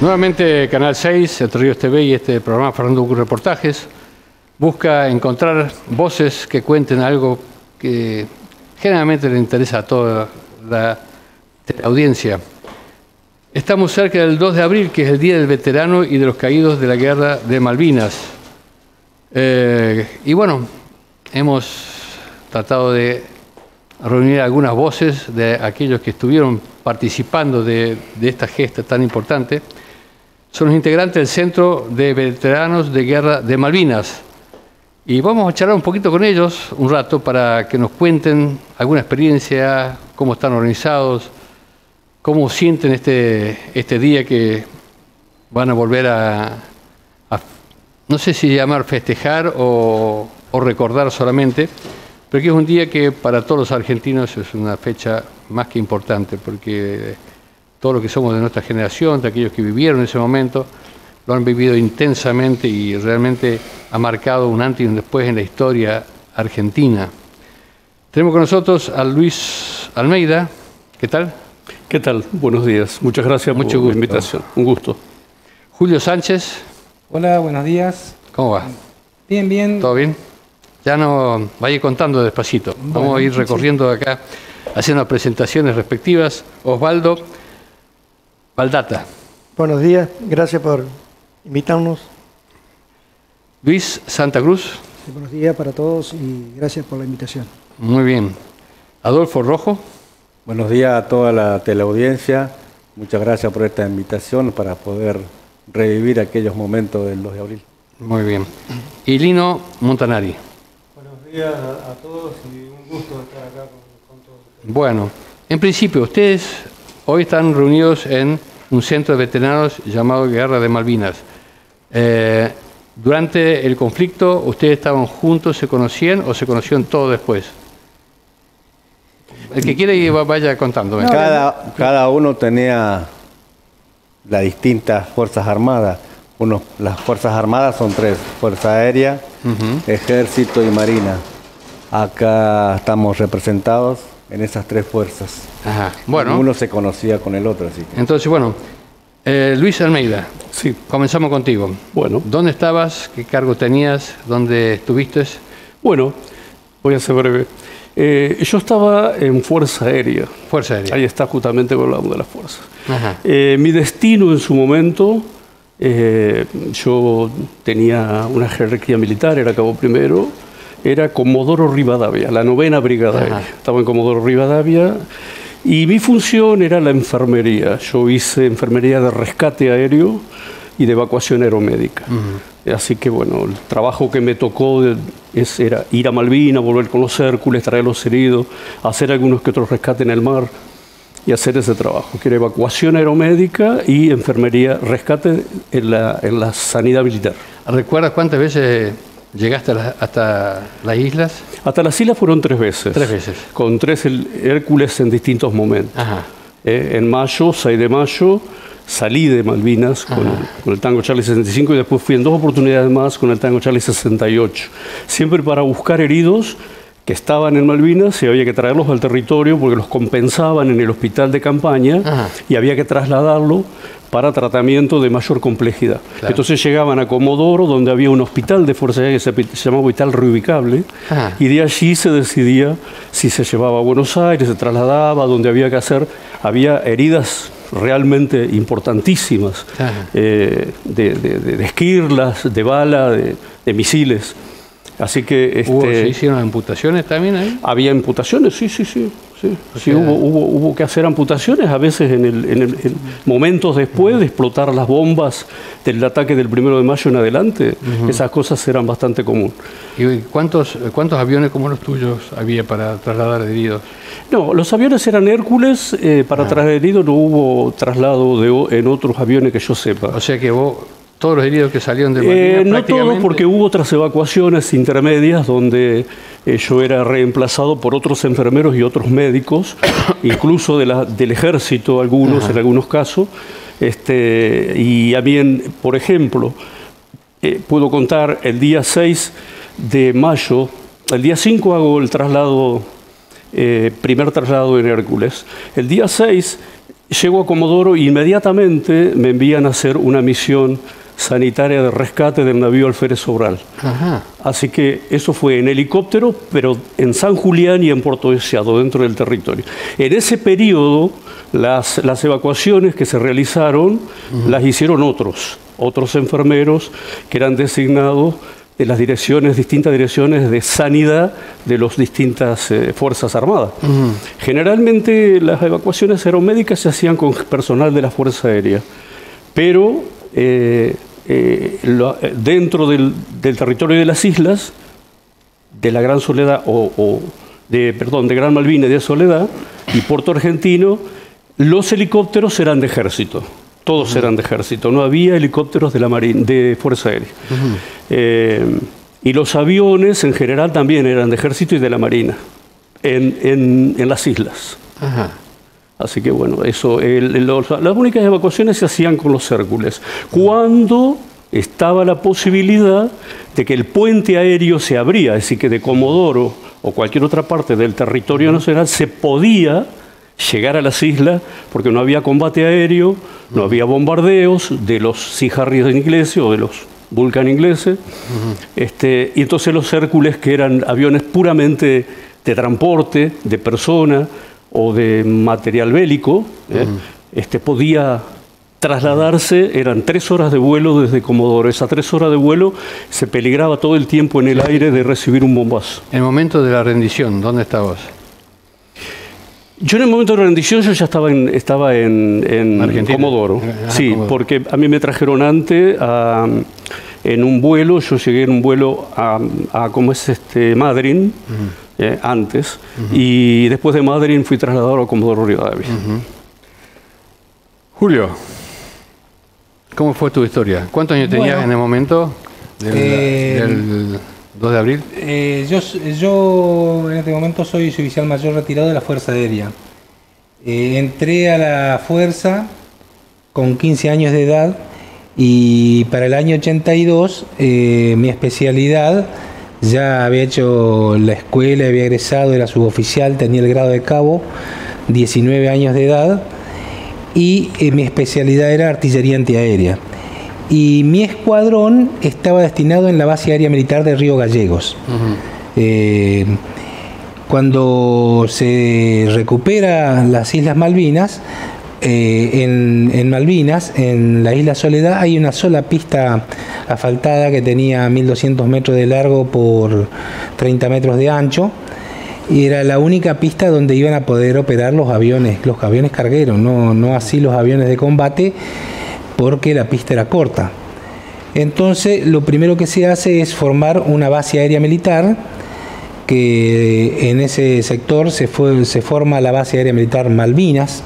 Nuevamente Canal 6, Entre Ríos TV y este programa Fernando Bucco Reportajes busca encontrar voces que cuenten algo que generalmente le interesa a toda la audiencia. Estamos cerca del 2 de abril, que es el Día del Veterano y de los Caídos de la Guerra de Malvinas. Y bueno, hemos tratado de reunir algunas voces de aquellos que estuvieron participando de esta gesta tan importante. Son los integrantes del Centro de Veteranos de Guerra de Malvinas. Y vamos a charlar un poquito con ellos un rato para que nos cuenten alguna experiencia, cómo están organizados, cómo sienten este día que van a volver a no sé si llamar festejar o recordar solamente, pero que es un día que para todos los argentinos es una fecha más que importante, porque todos los que somos de nuestra generación, de aquellos que vivieron en ese momento, lo han vivido intensamente y realmente ha marcado un antes y un después en la historia argentina. Tenemos con nosotros a Luis Almeida. ¿Qué tal? ¿Qué tal? Buenos días. Muchas gracias por la invitación. Un gusto. Julio Sánchez. Hola, buenos días. ¿Cómo va? Bien, bien. ¿Todo bien? Ya no vaya contando despacito. Vamos a ir recorriendo acá, haciendo las presentaciones respectivas. Osvaldo Valdata. Buenos días, gracias por invitarnos. Luis Santa Cruz. Sí, buenos días para todos y gracias por la invitación. Muy bien. Adolfo Rojo. Buenos días a toda la teleaudiencia. Muchas gracias por esta invitación para poder revivir aquellos momentos del 2 de abril. Muy bien. Y Lino Montanari. Buenos días a todos y un gusto estar acá con todos ustedes. Bueno, en principio, ustedes hoy están reunidos en un centro de veteranos llamado Guerra de Malvinas. Durante el conflicto, ¿ustedes estaban juntos, se conocían o se conocieron todo después? El que quiere vaya contando. Cada uno tenía las distintas fuerzas armadas. Las fuerzas armadas son tres: Fuerza Aérea, Ejército y Marina. Acá estamos representados en esas tres fuerzas. Ajá. Bueno. Uno se conocía con el otro, así que. Entonces, bueno, Luis Almeida, sí. Comenzamos contigo. Bueno. ¿Dónde estabas? ¿Qué cargo tenías? ¿Dónde estuviste? Bueno, voy a ser breve. Yo estaba en Fuerza Aérea. Fuerza Aérea. Ahí está justamente hablando de las fuerzas. Ajá. Mi destino en su momento, yo tenía una jerarquía militar, era cabo primero, era Comodoro Rivadavia, la 9ª Brigada Aérea. Estaba en Comodoro Rivadavia y mi función era la enfermería. Yo hice enfermería de rescate aéreo y de evacuación aeromédica. Así que bueno, el trabajo que me tocó era ir a Malvinas, volver con los Hércules, traer los heridos, hacer algunos que otros rescates en el mar y hacer ese trabajo, que era evacuación aeromédica y enfermería, rescate en la sanidad militar. ¿Recuerdas cuántas veces llegaste hasta las islas? Hasta las islas fueron 3 veces. 3 veces. Con 3 Hércules en distintos momentos. Ajá. En mayo, 6 de mayo, salí de Malvinas con el Tango Charlie 65 y después fui en 2 oportunidades más con el Tango Charlie 68. Siempre para buscar heridos que estaban en Malvinas y había que traerlos al territorio porque los compensaban en el hospital de campaña y había que trasladarlo para tratamiento de mayor complejidad. Claro. Entonces llegaban a Comodoro, donde había un hospital de Fuerza Aérea que se llamaba Hospital Reubicable, y de allí se decidía si se llevaba a Buenos Aires, se trasladaba, donde había que hacer, había heridas realmente importantísimas, de esquirlas, de bala, de misiles. Así que ¿Se hicieron amputaciones también ahí? Había amputaciones, sí. Sí, hubo que hacer amputaciones, a veces en momentos después de explotar las bombas del ataque del 1 de mayo en adelante. Esas cosas eran bastante comunes. ¿Y cuántos aviones como los tuyos había para trasladar heridos? No, los aviones eran Hércules, para trasladar heridos no hubo traslado en otros aviones que yo sepa. O sea que vos... ¿Todos los heridos que salieron de Malvinas? No todos, porque hubo otras evacuaciones intermedias donde yo era reemplazado por otros enfermeros y otros médicos, incluso del ejército, algunos, en algunos casos. Y a mí, por ejemplo, puedo contar el día 6 de mayo, el día 5 hago el traslado, primer traslado en Hércules. El día 6 llego a Comodoro e inmediatamente me envían a hacer una misión sanitaria de rescate del navío Alférez Sobral. Ajá. Así que eso fue en helicóptero, pero en San Julián y en Puerto Deseado, dentro del territorio. En ese periodo, las evacuaciones que se realizaron las hicieron otros enfermeros que eran designados de las distintas direcciones de sanidad de las distintas Fuerzas Armadas. Generalmente las evacuaciones aeromédicas se hacían con personal de la Fuerza Aérea, pero dentro del territorio de las islas, de la Gran Soledad, de Gran Malvina y de Soledad, y Puerto Argentino, los helicópteros eran de ejército. Todos eran de ejército, no había helicópteros de la Marina, de Fuerza Aérea. Y los aviones en general también eran de ejército y de la Marina, en las islas. Ajá. Así que bueno, eso, las únicas evacuaciones se hacían con los Hércules. Cuando estaba la posibilidad de que el puente aéreo se abría, es decir, que de Comodoro o cualquier otra parte del territorio nacional se podía llegar a las islas, porque no había combate aéreo, no había bombardeos de los Sea Harrier ingleses o de los Vulcan ingleses, y entonces los Hércules, que eran aviones puramente de transporte, de persona o de material bélico, podía trasladarse, eran 3 horas de vuelo desde Comodoro. Esas 3 horas de vuelo se peligraba todo el tiempo en el aire de recibir un bombazo. En el momento de la rendición, ¿dónde estabas? Yo en el momento de la rendición yo ya estaba en Comodoro. Sí, Comodoro. Porque a mí me trajeron antes en un vuelo, yo llegué en un vuelo a Madryn, antes, y después de Madryn fui trasladado a Comodoro Rivadavia. Julio, ¿cómo fue tu historia? ¿Cuántos años tenías en el momento del 2 de abril? Yo en este momento soy oficial mayor retirado de la Fuerza Aérea. Entré a la Fuerza con 15 años de edad y para el año 82 mi especialidad, ya había hecho la escuela, había egresado, era suboficial, tenía el grado de cabo, 19 años de edad, y mi especialidad era artillería antiaérea. Y mi escuadrón estaba destinado en la base aérea militar de Río Gallegos. Cuando se recupera las Islas Malvinas, en Malvinas, en la isla Soledad, hay una sola pista asfaltada que tenía 1200 metros de largo por 30 metros de ancho, y era la única pista donde iban a poder operar los aviones cargueros, no así los aviones de combate, porque la pista era corta. Entonces lo primero que se hace es formar una base aérea militar, que en ese sector se forma la base aérea militar Malvinas,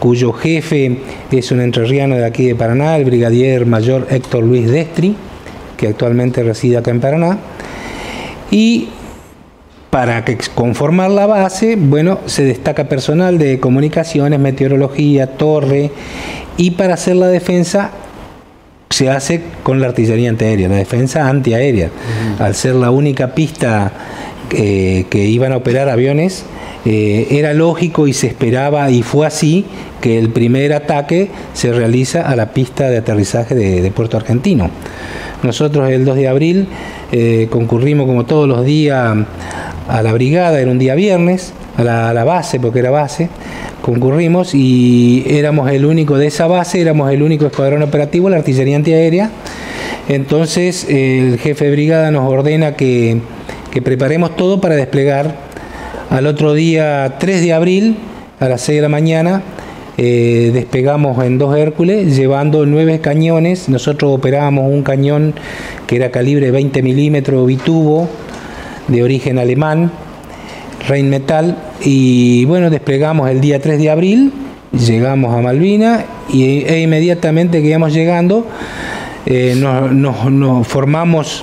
cuyo jefe es un entrerriano de aquí de Paraná, el brigadier mayor Héctor Luis Destri, que actualmente reside acá en Paraná. Y para conformar la base, bueno, se destaca personal de comunicaciones, meteorología, torre, y para hacer la defensa se hace con la artillería antiaérea, la defensa antiaérea. Al ser la única pista que iban a operar aviones, era lógico y se esperaba, y fue así, que el primer ataque se realiza a la pista de aterrizaje de Puerto Argentino. Nosotros el 2 de abril concurrimos como todos los días a la brigada, era un día viernes, a la base, porque era base, concurrimos y éramos el único de esa base, éramos el único escuadrón operativo, la artillería antiaérea. Entonces el jefe de brigada nos ordena que preparemos todo para desplegar. Al otro día, 3 de abril, a las 6 de la mañana, despegamos en 2 Hércules, llevando 9 cañones. Nosotros operábamos un cañón que era calibre 20 milímetros bitubo, de origen alemán, Rheinmetall, y bueno, desplegamos el día 3 de abril, llegamos a Malvinas e inmediatamente que íbamos llegando, nos formamos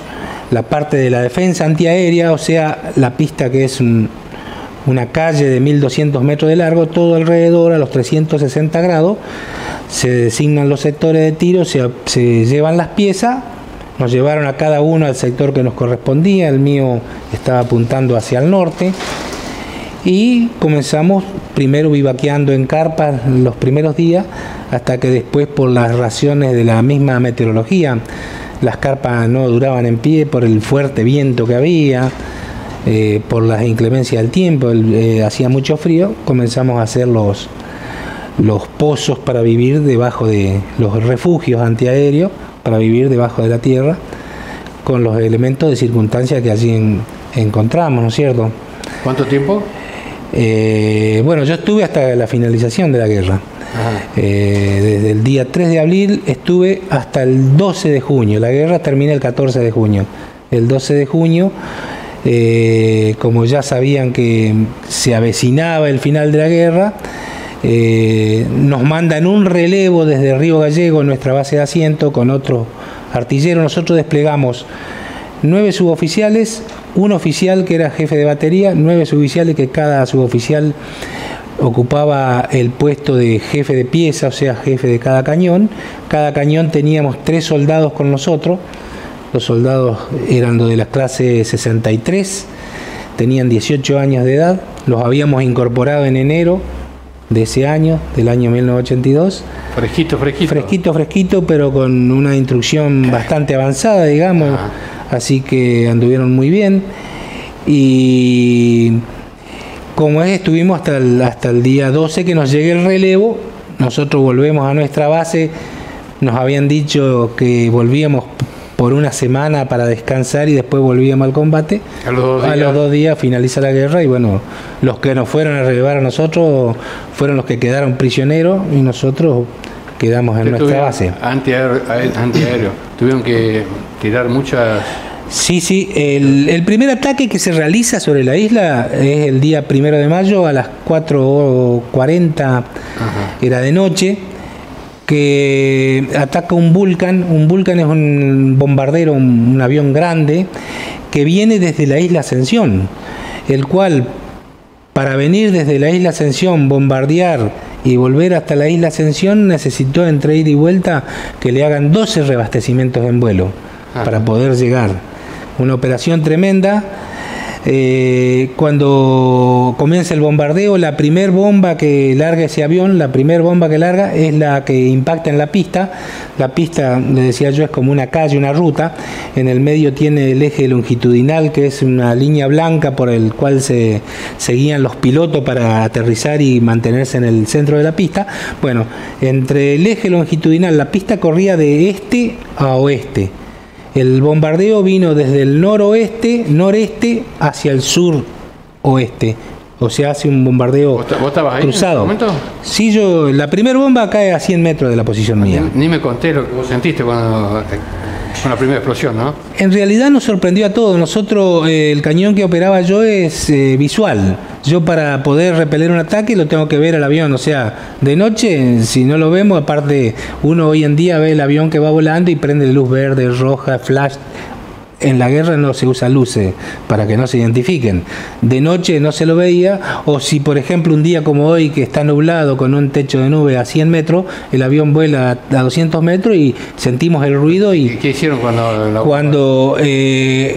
la parte de la defensa antiaérea, o sea, la pista que es una calle de 1200 metros de largo, todo alrededor a los 360 grados, se designan los sectores de tiro, se llevan las piezas, nos llevaron a cada uno al sector que nos correspondía, el mío estaba apuntando hacia el norte, y comenzamos primero vivaqueando en carpas los primeros días, hasta que después, por las razones de la misma meteorología, las carpas no duraban en pie por el fuerte viento que había, por las inclemencias del tiempo, hacía mucho frío. Comenzamos a hacer los pozos para vivir debajo de los refugios antiaéreos, para vivir debajo de la tierra, con los elementos de circunstancia que allí encontramos, ¿no es cierto? ¿Cuánto tiempo? Bueno, yo estuve hasta la finalización de la guerra. Desde el día 3 de abril estuve hasta el 12 de junio. La guerra termina el 14 de junio. El 12 de junio, como ya sabían que se avecinaba el final de la guerra, nos mandan un relevo desde Río Gallego, nuestra base de asiento, con otros artilleros. Nosotros desplegamos 9 suboficiales, un oficial que era jefe de batería, 9 suboficiales, que cada suboficial ocupaba el puesto de jefe de pieza, o sea, jefe de cada cañón. Cada cañón teníamos 3 soldados con nosotros. Los soldados eran de la clase 63, tenían 18 años de edad. Los habíamos incorporado en enero de ese año, del año 1982. Fresquito, pero con una instrucción bastante avanzada, digamos. Así que anduvieron muy bien. Y como estuvimos hasta el día 12 que nos llegue el relevo. Nosotros volvemos a nuestra base. Nos habían dicho que volvíamos por una semana para descansar y después volvíamos al combate. A los 2 días finaliza la guerra, y bueno, los que nos fueron a relevar a nosotros fueron los que quedaron prisioneros, y nosotros quedamos en nuestra base. Antiaéreo. Tuvieron que tirar muchas... Sí, el primer ataque que se realiza sobre la isla es el día 1 de mayo a las 4:40, era de noche, que ataca un Vulcan. Un Vulcan es un bombardero, un avión grande que viene desde la isla Ascensión, el cual, para venir desde la isla Ascensión, bombardear y volver hasta la isla Ascensión, necesitó, entre ida y vuelta, que le hagan 12 reabastecimientos en vuelo para poder llegar. Una operación tremenda. Cuando comienza el bombardeo, la primer bomba que larga ese avión, es la que impacta en la pista. La pista, le decía yo, es como una calle, una ruta. En el medio tiene el eje longitudinal, que es una línea blanca por el cual se guían los pilotos para aterrizar y mantenerse en el centro de la pista. Bueno, entre el eje longitudinal, la pista corría de este a oeste. El bombardeo vino desde el noreste hacia el suroeste. O sea, hace un bombardeo ¿Vos estabas ahí cruzado. en ese momento? Sí, la primera bomba cae a 100 metros de la posición mía. Ni me conté lo que vos sentiste con la primera explosión, ¿no? En realidad nos sorprendió a todos. Nosotros, el cañón que operaba yo es visual. Yo, para poder repeler un ataque, lo tengo que ver al avión. O sea, de noche, si no lo vemos, aparte, uno hoy en día ve el avión que va volando y prende luz verde, roja, flash. En la guerra no se usa luces para que no se identifiquen. De noche no se lo veía, o si por ejemplo un día como hoy, que está nublado con un techo de nube a 100 metros, el avión vuela a 200 metros y sentimos el ruido. ¿Y qué hicieron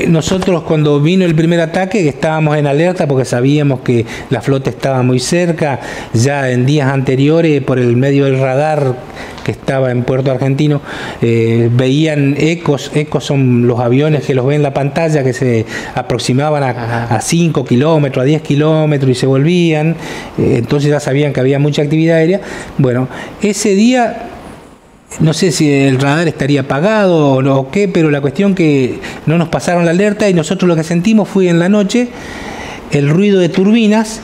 nosotros, cuando vino el primer ataque, estábamos en alerta porque sabíamos que la flota estaba muy cerca? Ya en días anteriores, por el medio del radar que estaba en Puerto Argentino, veían ecos. Ecos son los aviones que los ven en la pantalla, que se aproximaban a 5 kilómetros, a 10 kilómetros y se volvían. Entonces ya sabían que había mucha actividad aérea. Bueno, ese día, no sé si el radar estaría apagado o qué, pero la cuestión que no nos pasaron la alerta, y nosotros lo que sentimos fue en la noche el ruido de turbinas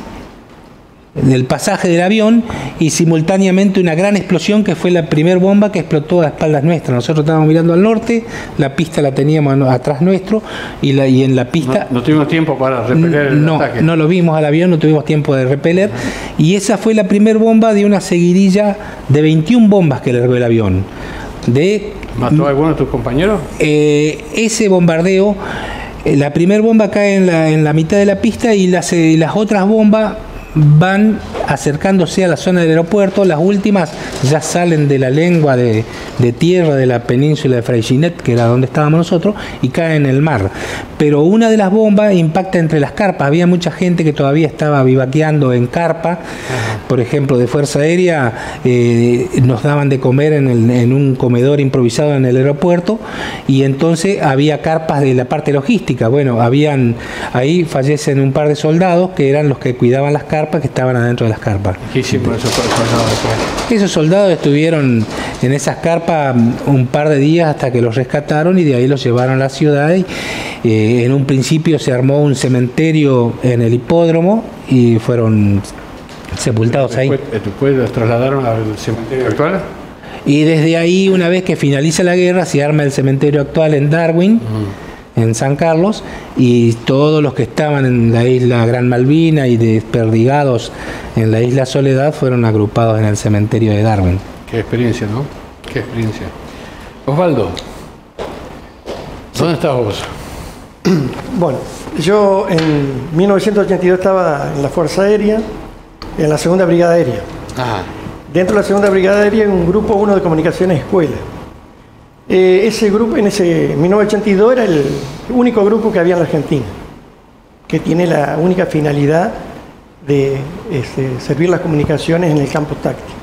del pasaje del avión, y simultáneamente una gran explosión, que fue la primer bomba que explotó a espaldas nuestras. Nosotros estábamos mirando al norte, la pista la teníamos atrás nuestro, y en la pista... No tuvimos tiempo para repeler el ataque. No lo vimos al avión, no tuvimos tiempo de repeler, y esa fue la primer bomba de una seguidilla de 21 bombas que largó el avión. ¿Mató a alguno de tus compañeros? Ese bombardeo, la primera bomba cae en la mitad de la pista, y las otras bombas van acercándose a la zona del aeropuerto. Las últimas ya salen de la lengua de de tierra de la península de Freycinet, que era donde estábamos nosotros, y cae en el mar. Pero una de las bombas impacta entre las carpas. Había mucha gente que todavía estaba vivaqueando en carpa. Por ejemplo, de Fuerza Aérea nos daban de comer en un comedor improvisado en el aeropuerto, y entonces había carpas de la parte logística. Bueno, ahí fallecen un par de soldados que eran los que cuidaban las carpas, que estaban adentro de las carpas. ¿Qué hicieron con esos soldados después? Esos soldados estuvieron en esas carpas un par de días hasta que los rescataron, y de ahí los llevaron a la ciudad. En un principio se armó un cementerio en el hipódromo y fueron sepultados ahí. Después los trasladaron al cementerio actual. Y desde ahí, una vez que finaliza la guerra, se arma el cementerio actual en Darwin, en San Carlos, y todos los que estaban en la isla Gran Malvina y desperdigados en la isla Soledad fueron agrupados en el cementerio de Darwin. Qué experiencia, ¿no? Qué experiencia. Osvaldo, ¿dónde estás vos? Bueno, yo en 1982 estaba en la Fuerza Aérea, en la Segunda Brigada Aérea. Ajá. Dentro de la Segunda Brigada Aérea hay un grupo 1 de comunicaciones escuela. Ese grupo, en ese 1982, era el único grupo que había en la Argentina, que tiene la única finalidad de servir las comunicaciones en el campo táctico.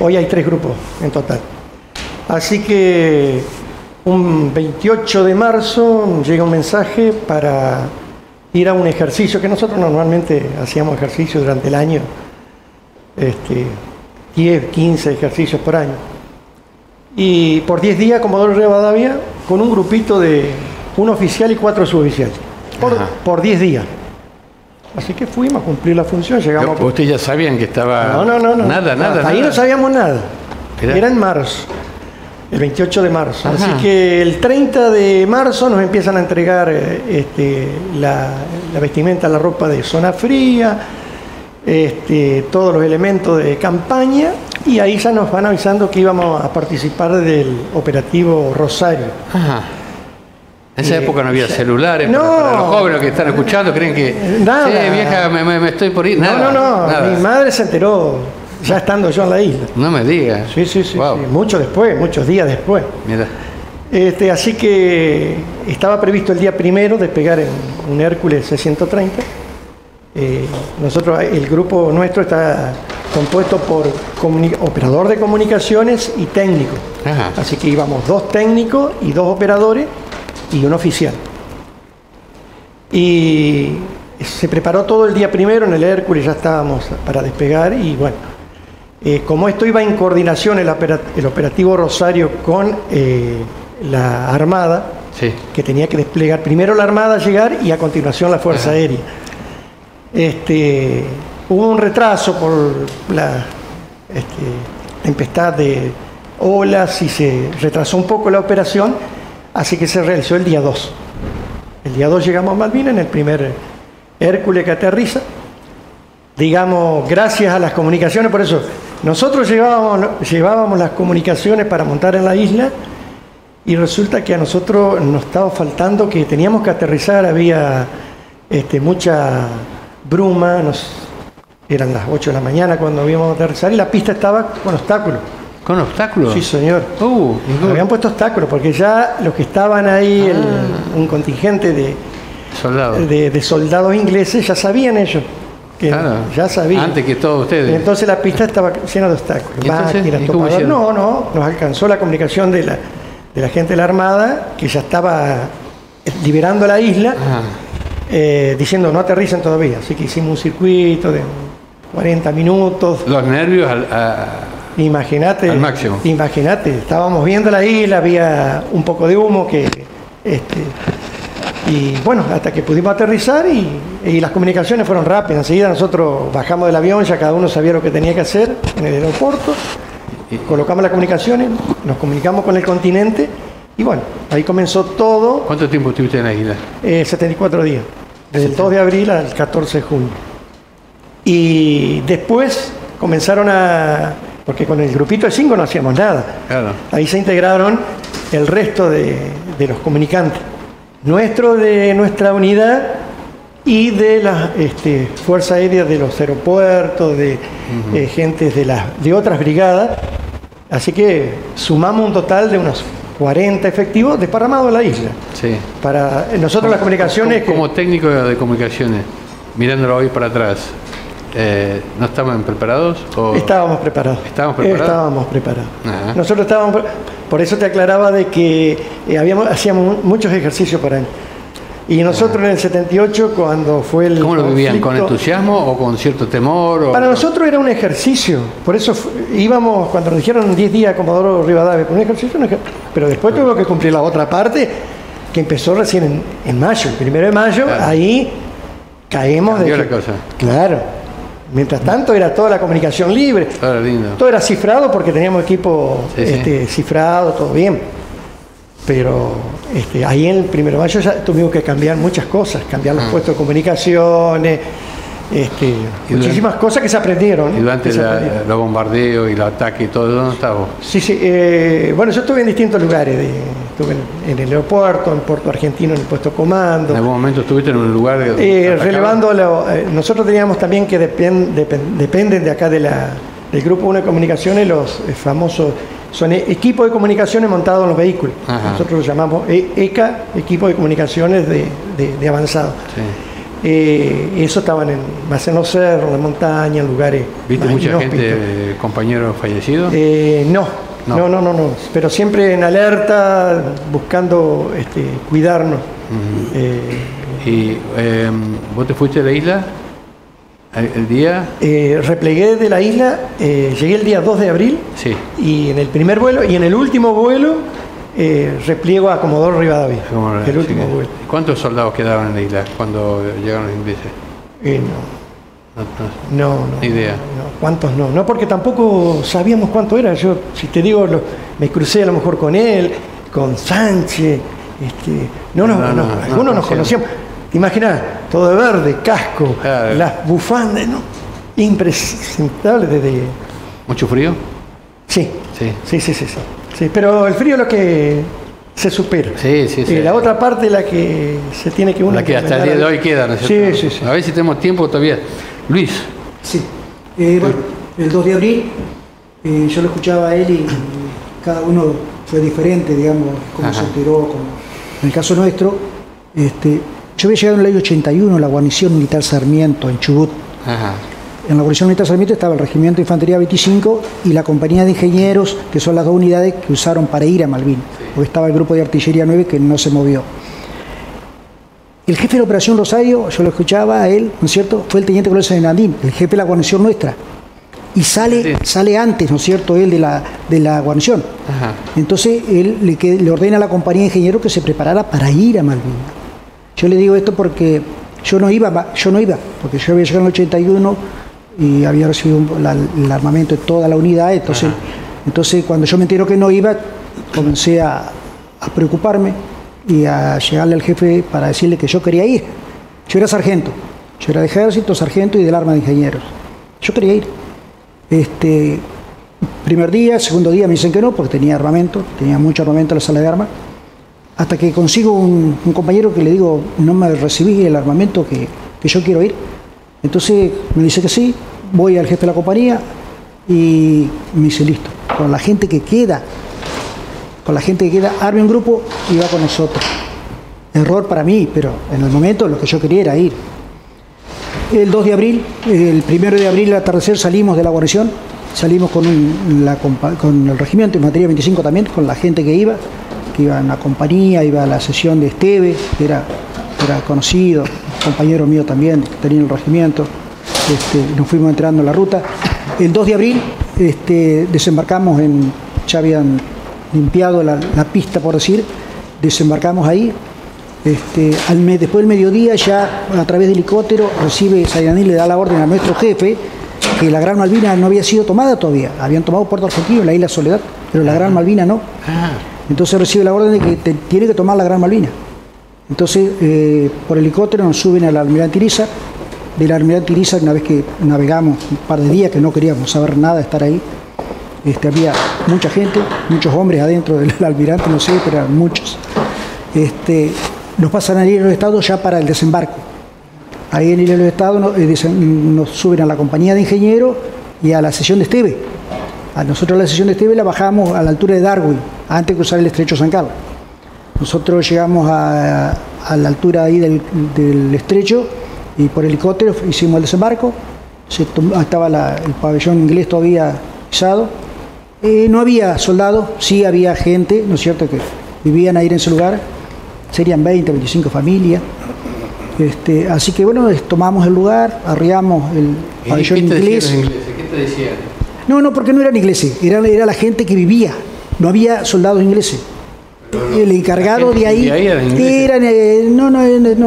Hoy hay 3 grupos en total. Así que un 28 de marzo llega un mensaje para ir a un ejercicio, que nosotros normalmente hacíamos ejercicio durante el año, 10, 15 ejercicios por año. Y por 10 días, Comodoro Rivadavia, con un grupito de un oficial y 4 suboficiales. Por 10 días. Así que fuimos a cumplir la función, llegamos... ¿Ustedes ya sabían que estaba...? No. Nada. Ahí no sabíamos nada. Era en marzo, el 28 de marzo. Ajá. Así que el 30 de marzo nos empiezan a entregar la vestimenta, la ropa de zona fría, todos los elementos de campaña, y ahí ya nos van avisando que íbamos a participar del operativo Rosario. Ajá. En esa época no había celulares. No. Para los jóvenes que están escuchando, creen que... Nada. Sí, vieja, me estoy por ir. Nada, No. nada. Mi madre se enteró ya estando yo en la isla. No me digas. Sí. Wow. Sí. Muchos días después. Mira. Así que estaba previsto el día primero despegar en un Hércules C-130. Nosotros, el grupo nuestro está compuesto por operador de comunicaciones y técnico. Ajá. Así que íbamos 2 técnicos y 2 operadores y un oficial. Y se preparó todo el día primero en el Hércules, ya estábamos para despegar, y bueno, como esto iba en coordinación el operativo Rosario con la Armada, Sí. que tenía que desplegar primero la Armada, llegar, y a continuación la Fuerza Aérea. Hubo un retraso por la tempestad de olas, y se retrasó un poco la operación, así que se realizó el día 2. El día 2 llegamos a Malvinas en el primer Hércules que aterriza. Digamos, gracias a las comunicaciones, por eso nosotros llevábamos las comunicaciones para montar en la isla, y resulta que a nosotros nos estaba faltando, que teníamos que aterrizar, había mucha bruma, eran las 8 de la mañana cuando íbamos a aterrizar, y la pista estaba con obstáculos. ¿Con obstáculos? Sí, señor. Habían puesto obstáculos, porque ya los que estaban ahí, un contingente de soldados ingleses, ya sabían ellos. Ya sabían. Antes que todos ustedes. Entonces la pista estaba llena de obstáculos. Máquinas, topadores. No, nos alcanzó la comunicación de la gente de la Armada, que ya estaba liberando la isla, diciendo no aterricen todavía. Así que hicimos un circuito de 40 minutos. Los nervios al máximo. Imagínate, estábamos viendo la isla, había un poco de humo y bueno, hasta que pudimos aterrizar, y las comunicaciones fueron rápidas. Enseguida nosotros bajamos del avión, ya cada uno sabía lo que tenía que hacer en el aeropuerto, colocamos las comunicaciones, nos comunicamos con el continente, y bueno, ahí comenzó todo. ¿Cuánto tiempo estuviste en la isla? 74 días, desde el 2 de abril al 14 de junio. Y después comenzaron porque con el grupito de 5 no hacíamos nada. Claro. Ahí se integraron el resto de los comunicantes. De nuestra unidad y de las Fuerzas Aéreas de los aeropuertos, de gente de otras brigadas, Así que sumamos un total de unos 40 efectivos desparramados en la isla. Sí. Para nosotros las comunicaciones... Como técnico de comunicaciones, mirándolo hoy para atrás, ¿no estaban preparados? ¿O? Estábamos preparados. ¿Estábamos preparados? Estábamos preparados. Ajá. Nosotros estábamos... Por eso te aclaraba de que hacíamos muchos ejercicios por año. Y nosotros en el 78, cuando fue el ¿Cómo lo vivían? ¿Con conflicto, entusiasmo o con cierto temor? O... Para nosotros era un ejercicio. Por eso íbamos, cuando nos dijeron 10 días a Comodoro Rivadavia, un ejercicio, pero después tuvimos que cumplir la otra parte, que empezó recién en mayo, el 1 de mayo, claro. Ahí caemos Cambió de la cosa. Claro. Mientras tanto era toda la comunicación libre. Era lindo. Todo era cifrado porque teníamos equipo Sí. cifrado, todo bien. Pero ahí en el 1 de mayo ya tuvimos que cambiar muchas cosas, cambiar los puestos de comunicaciones, muchísimas cosas que se aprendieron. Y durante los bombardeos y el ataque y todo, ¿dónde estabas? Sí, sí. Bueno, yo estuve en distintos lugares. Estuve en el aeropuerto, en Puerto Argentino, en el puesto comando. ¿En algún momento estuviste en un lugar Relevando, nosotros teníamos también que dependen de acá del Grupo 1 de Comunicaciones, los famosos, son equipos de comunicaciones montados en los vehículos. Ajá. Nosotros los llamamos ECA, equipo de comunicaciones de avanzado. Sí. Eso estaban más en los cerros, en la montaña, en lugares. ¿Viste más mucha inhóspitos. gente, compañeros fallecidos? No, pero siempre en alerta, buscando cuidarnos. ¿Y vos te fuiste de la isla el día? Replegué de la isla, llegué el día 2 de abril, Sí. y en el primer vuelo y en el último vuelo repliego a Comodoro Rivadavia. El último vuelo. ¿Cuántos soldados quedaban en la isla cuando llegaron los ingleses? No, Ni idea. no, ¿cuántos no? No, porque tampoco sabíamos cuánto era. Yo, si te digo, me crucé a lo mejor con él, con Sánchez. Algunos nos conocíamos. ¿Te imaginas? Todo de verde, casco, Claro. las bufandas, ¿no? Impresentable desde... ¿Mucho frío? Sí. Sí. Sí, pero el frío es lo que se supera. Sí. La otra parte es la que se tiene que uno... La que hasta el día de hoy queda, ¿no es cierto? Sí. A ver si tenemos tiempo todavía. Luis. Sí. Bueno, el 2 de abril yo lo escuchaba a él y cada uno fue diferente, digamos, cómo se enteró. En el caso nuestro, yo había llegado en el año 81 a la guarnición militar Sarmiento, en Chubut. Ajá. En la guarnición militar Sarmiento estaba el Regimiento de Infantería 25 y la compañía de ingenieros, que son las dos unidades que usaron para ir a Malvinas, porque estaba el grupo de artillería 9 que no se movió. El jefe de la operación Rosario, yo lo escuchaba a él, ¿no es cierto? Fue el teniente coronel Sanandín, el jefe de la guarnición nuestra. Y sale antes, ¿no es cierto?, él de la guarnición. Ajá. Entonces él le ordena a la compañía de ingenieros que se preparara para ir a Malvinas. Yo le digo esto porque yo no iba, porque yo había llegado en el 81 y había recibido el armamento de toda la unidad. Entonces cuando yo me entero que no iba, comencé a preocuparme y a llegarle al jefe para decirle que yo quería ir. Yo era sargento, yo era de ejército, sargento y del arma de ingenieros. Yo quería ir. Primer día, segundo día me dicen que no, porque tenía armamento, tenía mucho armamento en la sala de armas. Hasta que consigo un compañero que le digo, no me recibí el armamento que yo quiero ir. Entonces me dice que sí, voy al jefe de la compañía y me dice, listo, con la gente que queda, arme un grupo y va con nosotros. Error para mí, pero en el momento lo que yo quería era ir. El 2 de abril, el 1 de abril al atardecer salimos de la guarnición, salimos con el regimiento de infantería 25 también, con la gente que iba en la compañía, iba a la sesión de Esteve, que era conocido, compañero mío también, que tenía el regimiento. Nos fuimos entrando en la ruta. El 2 de abril desembarcamos ya habían limpiado la pista, por decir, desembarcamos ahí. Después del mediodía, ya a través de helicóptero, recibe Sayandín, le da la orden a nuestro jefe que la Gran Malvina no había sido tomada todavía. Habían tomado Puerto Argentino, la isla Soledad, pero la Gran Malvina no. Entonces recibe la orden de que tiene que tomar la Gran Malvina. Entonces, por helicóptero nos suben al Almirante Iriza. Del Almirante Iriza, una vez que navegamos un par de días, que no queríamos saber nada de estar ahí, había mucha gente, muchos hombres adentro del Almirante, no sé, pero eran muchos. Nos pasan a ir a los estados ya para el desembarco. Ahí en los estados nos suben a la compañía de ingenieros y a la sesión de Esteve. A nosotros la estación de Esteves la bajamos a la altura de Darwin, antes de cruzar el estrecho San Carlos. Nosotros llegamos a la altura ahí del estrecho y por helicóptero hicimos el desembarco. Estaba el pabellón inglés todavía izado. No había soldados, sí había gente, ¿no es cierto?, que vivían ahí en ese lugar. Serían 20, 25 familias. Así que bueno, tomamos el lugar, arriamos el pabellón inglés. ¿Qué te decían? No, porque no eran ingleses, era la gente que vivía, no había soldados ingleses. El encargado de ahí no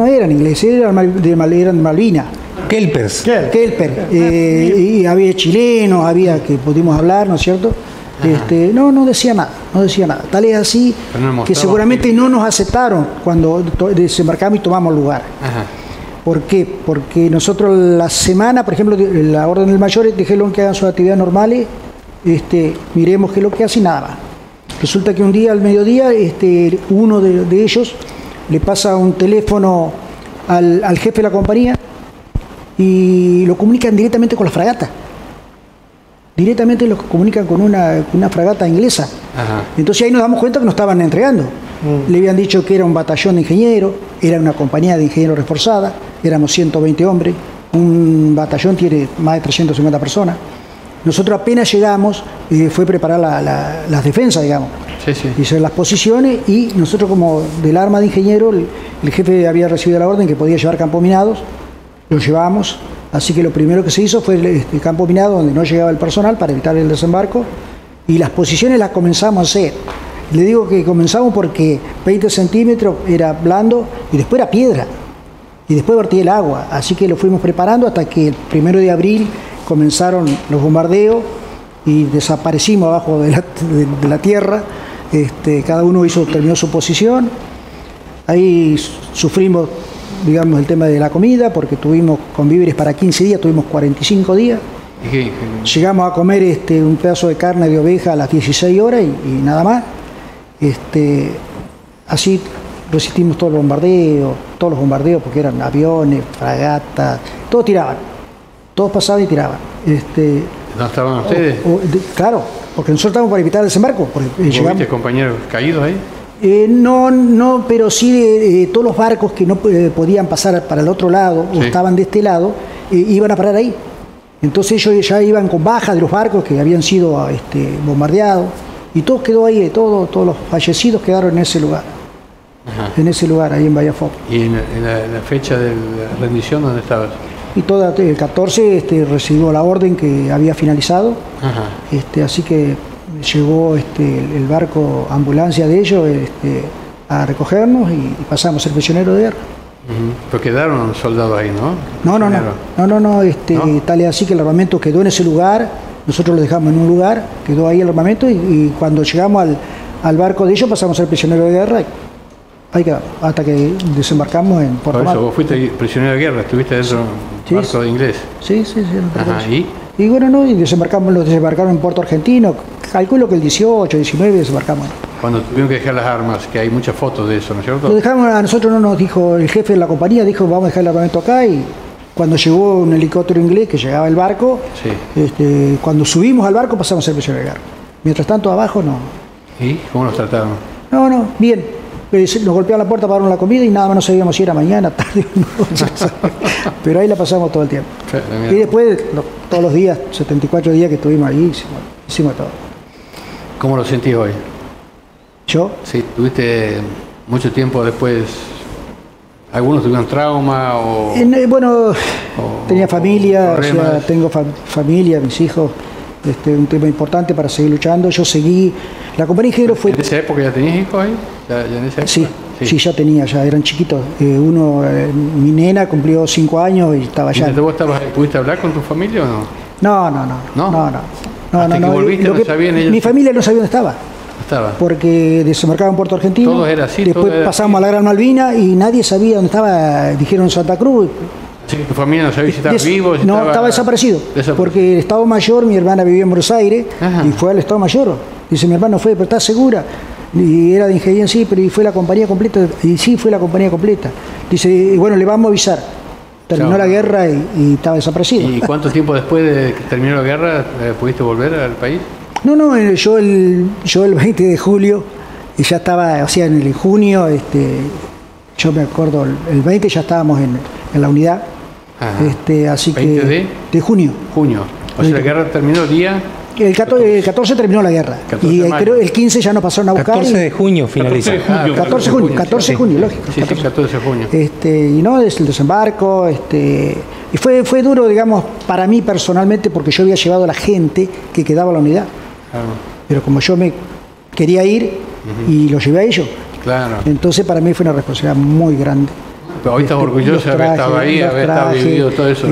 eran ingleses, eran de Malvinas. Kelpers. Kelper. Y había chilenos, había que pudimos hablar, ¿no es cierto? No decía nada. Tal es así que seguramente no nos aceptaron cuando desembarcamos y tomamos lugar. Ajá. ¿Por qué? Porque nosotros la semana, por ejemplo, la orden del mayor, dijeron que hagan sus actividades normales, miremos qué es lo que hacen, nada más. Resulta que un día al mediodía, uno de ellos le pasa un teléfono al jefe de la compañía y lo comunican directamente con la fragata. Directamente lo comunican con una fragata inglesa. Ajá. Entonces ahí nos damos cuenta que nos estaban entregando. Le habían dicho que era un batallón de ingenieros, era una compañía de ingenieros reforzada, éramos 120 hombres, un batallón tiene más de 350 personas. Nosotros apenas llegamos, fue preparar las defensas, digamos, hizo las posiciones y nosotros como del arma de ingeniero, el jefe había recibido la orden que podía llevar campos minados, lo llevamos, así que lo primero que se hizo fue el campo minado donde no llegaba el personal para evitar el desembarco y las posiciones las comenzamos a hacer. Le digo que comenzamos porque 20 centímetros era blando y después era piedra y después vertía el agua, así que lo fuimos preparando hasta que el 1 de abril comenzaron los bombardeos y desaparecimos abajo de la tierra. Cada uno terminó su posición. Ahí sufrimos, digamos, el tema de la comida porque tuvimos con víveres para 15 días, tuvimos 45 días. Llegamos a comer un pedazo de carne de oveja a las 16 horas y nada más. Así resistimos todos los bombardeos porque eran aviones, fragatas, todos tiraban. Todos pasaban y tiraban. ¿No estaban ustedes? Claro, porque nosotros estábamos para evitar el desembarco. ¿Viste compañeros caídos ahí? No, pero sí todos los barcos que no podían pasar para el otro lado o estaban de este lado, iban a parar ahí. Entonces ellos ya iban con baja de los barcos que habían sido bombardeados y todo quedó ahí, todos los fallecidos quedaron en ese lugar. Ajá. En ese lugar, ahí en Bahía Foc. ¿Y en la fecha de la rendición dónde estabas? Y el 14 recibió la orden que había finalizado. Ajá. Así que llegó el barco ambulancia de ellos a recogernos y pasamos a ser prisioneros de guerra. Pero quedaron soldados ahí, ¿no? No. Tal es así que el armamento quedó en ese lugar, nosotros lo dejamos en un lugar, quedó ahí el armamento y cuando llegamos al barco de ellos pasamos a ser prisioneros de guerra. Ahí quedamos, hasta que desembarcamos en Puerto Mar. Por eso, vos fuiste prisionero de guerra, estuviste dentro de un barco de inglés. Sí. Ajá, y bueno, y desembarcaron en Puerto Argentino, calculo que el 18, 19 desembarcamos. Cuando tuvieron que dejar las armas, que hay muchas fotos de eso, ¿no es cierto? Lo dejamos, a nosotros no nos dijo, el jefe de la compañía dijo, vamos a dejar el armamento acá y cuando llegó un helicóptero inglés que llegaba el barco, cuando subimos al barco pasamos a ser prisioneros de guerra. Mientras tanto abajo no. ¿Y cómo nos trataron? No, bien. Nos golpearon la puerta, pagaron la comida y nada más no sabíamos si era mañana, tarde o noche. Pero ahí la pasamos todo el tiempo. Y después, todos los días, 74 días que estuvimos ahí, hicimos todo. ¿Cómo lo sentís hoy? ¿Yo? Sí, tuviste mucho tiempo después. ¿Algunos tuvieron trauma o...? Tenía familia, tengo familia, mis hijos. Un tema importante para seguir luchando. Yo seguí. La compañía ingeniero fue. ¿En esa época ya tenías hijos ahí? ¿Ya en esa época? Sí, ya tenía, ya eran chiquitos. Mi nena cumplió 5 años y estaba allá. ¿Vos pudiste hablar con tu familia o no? No. Hasta que volviste no sabían ellos. Mi familia no sabía dónde estaba. Porque desembarcaba en Puerto Argentino. Todo era así. Después pasamos a la Gran Malvina y nadie sabía dónde estaba. Dijeron Santa Cruz. Sí, tu familia no sabía si estaba vivo. No, estaba desaparecido. Porque el Estado Mayor, mi hermana vivía en Buenos Aires. Ajá. Y fue al Estado Mayor. Dice, mi hermano fue, pero ¿estás segura? Y era de ingeniería, sí, pero ¿y fue la compañía completa? Y sí, fue la compañía completa. Dice, bueno, le vamos a avisar. Terminó la guerra y estaba desaparecido. ¿Y cuánto tiempo después de que terminó la guerra pudiste volver al país? No, yo el 20 de julio y ya estaba, o sea, en el junio, yo me acuerdo, el 20 ya estábamos en la unidad. Ajá. Así 20 que de junio. O sea, la guerra terminó el día... El 14 terminó la guerra. 14 Y de mayo. creo el 15 ya nos pasaron a buscar. 14 de junio finaliza. 14 de junio, lógico. Sí, 14 de junio. Y no, es el desembarco, y fue duro, digamos, para mí personalmente, porque yo había llevado a la gente que quedaba en la unidad. Claro. Pero como yo me quería ir y lo llevé a ellos, Claro. entonces para mí fue una responsabilidad muy grande. Pero hoy estás orgulloso de haber estado ahí, los haber estado trajes, vivido todo eso.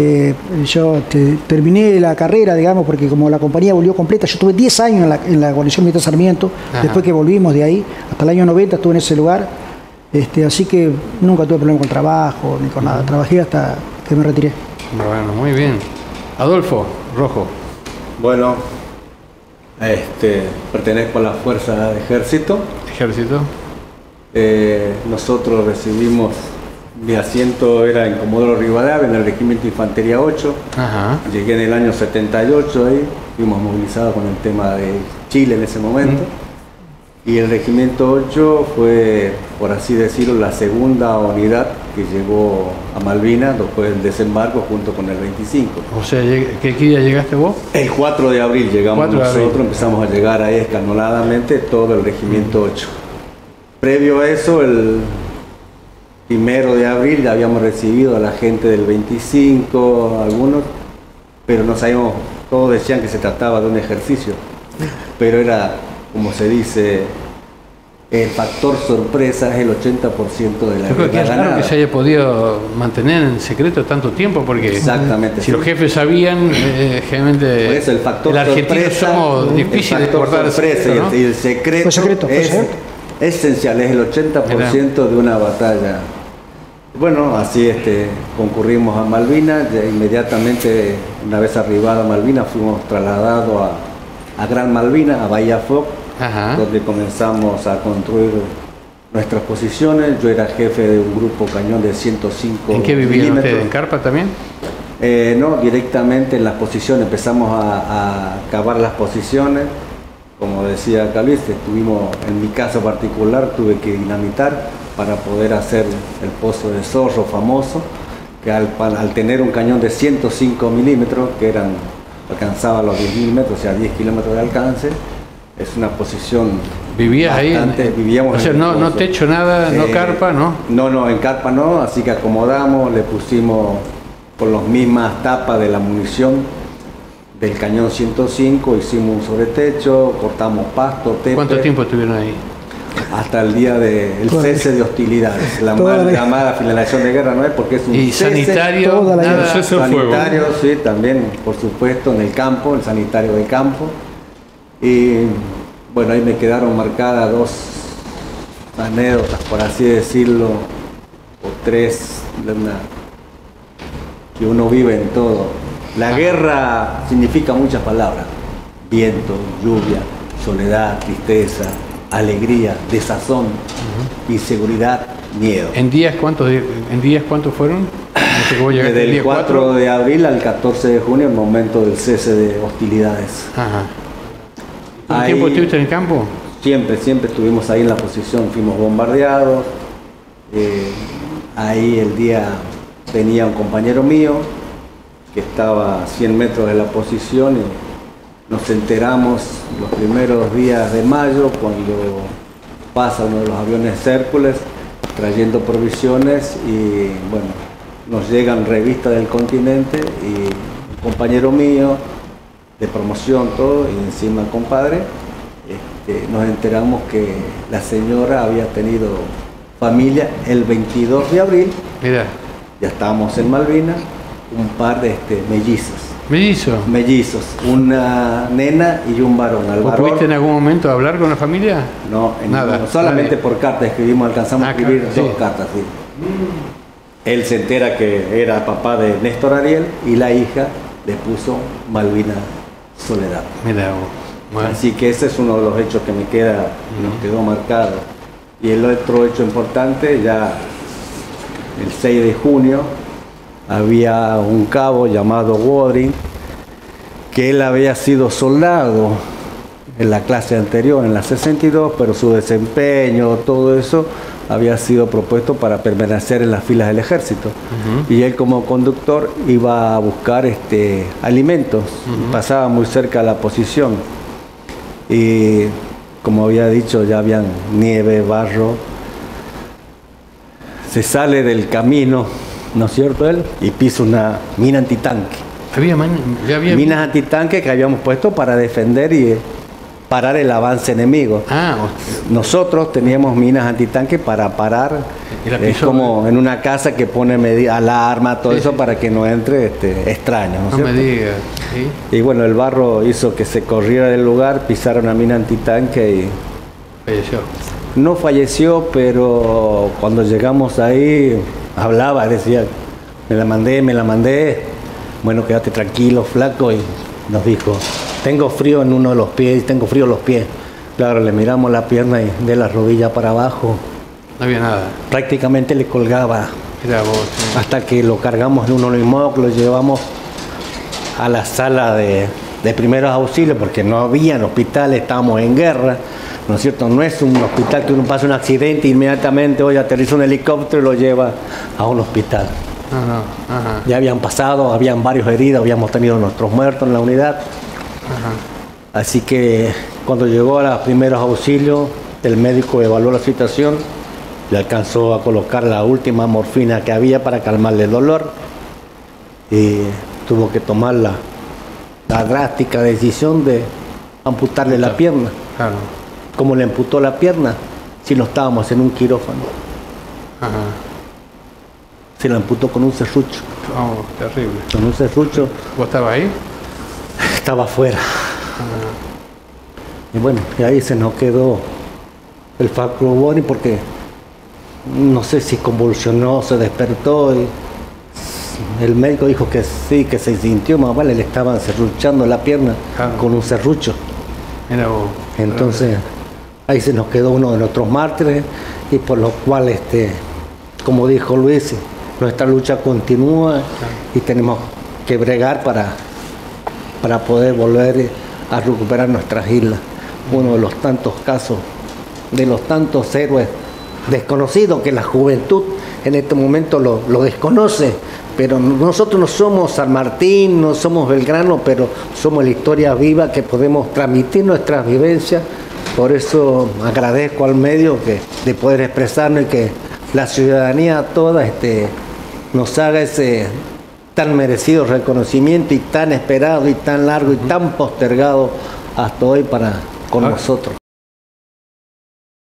Yo terminé la carrera, digamos, porque como la compañía volvió completa, yo estuve 10 años en la guarnición militar Sarmiento, Ajá. después que volvimos de ahí, hasta el año 90 estuve en ese lugar, así que nunca tuve problema con el trabajo, ni con nada, trabajé hasta que me retiré. Bueno, muy bien. Adolfo Rojo. Bueno, pertenezco a la Fuerza de Ejército. Ejército. Nosotros recibimos, mi asiento era en Comodoro Rivadavia, en el Regimiento de Infantería 8. Ajá. Llegué en el año 78 ahí, fuimos movilizados con el tema de Chile en ese momento. Y el Regimiento 8 fue, por así decirlo, la segunda unidad que llegó a Malvinas después del desembarco junto con el 25. O sea, ¿qué día llegaste vos? El 4 de abril llegamos 4 de nosotros, abril. empezamos a llegar ahí escalonadamente todo el Regimiento 8. Previo a eso, el 1 de abril ya habíamos recibido a la gente del 25, algunos, pero no sabíamos, todos decían que se trataba de un ejercicio, pero era, como se dice, el factor sorpresa es el 80% de la Yo creo que es raro ganada. que se haya podido mantener en secreto tanto tiempo, porque Exactamente, si sí. los jefes sabían, generalmente Por eso el factor argentino sorpresa, somos difíciles de guardar el sorpresa secreto, ¿no? y el secreto, Fue secreto, fue es secreto. esencial, es el 80% de una batalla. Bueno, así concurrimos a Malvinas, ya inmediatamente una vez arribado a Malvinas fuimos trasladados a Gran Malvinas, a Bahía Foc, Ajá. donde comenzamos a construir nuestras posiciones. Yo era jefe de un grupo cañón de 105 ¿En qué vivían milímetros. ustedes? ¿En carpa también? No, directamente en las posiciones, empezamos a cavar las posiciones. Como decía Caliste, tuvimos, en mi caso particular, tuve que dinamitar para poder hacer el pozo de Zorro famoso, que al tener un cañón de 105 milímetros, que alcanzaba los 10 milímetros, o sea, 10 kilómetros de alcance, es una posición ¿Vivías ahí? Vivíamos O sea, en el no pozo. techo, nada, no carpa, ¿no? No, en carpa no, así que acomodamos, le pusimos con las mismas tapas de la munición del cañón 105, hicimos un sobretecho, cortamos pasto, tepe. ¿Cuánto tiempo estuvieron ahí? Hasta el día del cese de hostilidades, la Toda la- llamada finalización de guerra, no es porque es un ¿Y cese. sanitario? toda la Nada. Cese al fuego. Sanitario, sí, también, por supuesto, en el campo, el sanitario del campo. Y bueno, ahí me quedaron marcadas 2 anécdotas, por así decirlo, o 3, que uno vive en todo. La guerra significa muchas palabras: viento, lluvia, soledad, tristeza, alegría, desazón, inseguridad, miedo. ¿En días cuántos fueron? No sé, que vos llegaste Desde el día 4 de abril al 14 de junio, el momento del cese de hostilidades. Ajá. ¿Cuánto Ahí- tiempo estuviste en el campo? Siempre estuvimos ahí en la posición, fuimos bombardeados. Ahí el día tenía un compañero mío que estaba a 100 metros de la posición y nos enteramos los primeros días de mayo cuando pasa uno de los aviones Hércules trayendo provisiones y bueno, nos llegan revistas del continente y un compañero mío de promoción todo y encima compadre, nos enteramos que la señora había tenido familia el 22 de abril, Mira, ya estábamos en Malvinas, un par de mellizo. mellizos, una nena y un varón. Al ¿Vos varón, pudiste en algún momento hablar con la familia? no, Nada, ninguno, solamente nadie. por cartas escribimos, alcanzamos a escribir cartas, 2 sí. cartas, sí. Él se entera que era papá de Néstor Ariel y la hija le puso Malvina Soledad. Mira vos. Bueno. Así que ese es uno de los hechos que nos quedó marcado. Y el otro hecho importante, ya el 6 de junio, había un cabo llamado Wodring, que él había sido soldado en la clase anterior, en la 62, pero su desempeño, todo eso había sido propuesto para permanecer en las filas del ejército. Y él como conductor iba a buscar alimentos, pasaba muy cerca a la posición. Y como había dicho, ya habían nieve, barro. Se sale del camino, ¿no es cierto él? Y pisa una mina antitanque. Ya había Minas antitanque que habíamos puesto para defender y parar el avance enemigo. Nosotros teníamos minas antitanque para parar, es como en una casa que pone alarma, todo eso para que no entre extraños. No me digas. ¿Sí? Y bueno, el barro hizo que se corriera del lugar, pisaron una mina antitanque y falleció. No falleció, pero cuando llegamos ahí hablaba, decía, me la mandé. Bueno, quédate tranquilo, flaco, y nos dijo, tengo frío en uno de los pies, tengo frío en los pies. Claro, le miramos la pierna y de la rodilla para abajo. No había nada. Prácticamente le colgaba. Era vos, sí. Hasta que lo cargamos en un Olimog, lo llevamos a la sala de primeros auxilios, porque no había hospitales, estábamos en guerra, ¿no es cierto? No es un hospital que uno pasa un accidente e inmediatamente hoy aterriza un helicóptero y lo lleva a un hospital. Ya habían pasado, habían varios heridos, habíamos tenido nuestros muertos en la unidad. Así que cuando llegó a los primeros auxilios, el médico evaluó la situación, le alcanzó a colocar la última morfina que había para calmarle el dolor y tuvo que tomar la drástica decisión de amputarle la pierna. Claro. ¿Cómo le amputó la pierna? Si no estábamos en un quirófano. Se la amputó con un serrucho. Oh, terrible. Con un serrucho. ¿Vos estabas ahí? Estaba afuera. Y bueno, y ahí se nos quedó el Falco Boni porque no sé si convulsionó, se despertó y el médico dijo que sí, que se sintió más vale, le estaban serruchando la pierna con un serrucho. Era vos. Entonces ahí se nos quedó uno de nuestros mártires y por lo cual, como dijo Luis, nuestra lucha continúa y tenemos que bregar para poder volver a recuperar nuestras islas. Uno de los tantos casos, de los tantos héroes desconocidos que la juventud en este momento lo desconoce, pero nosotros no somos San Martín, no somos Belgrano, pero somos la historia viva que podemos transmitir nuestras vivencias. Por eso agradezco al medio de poder expresarnos y que la ciudadanía toda nos haga ese tan merecido reconocimiento y tan esperado y tan largo y tan postergado hasta hoy con nosotros.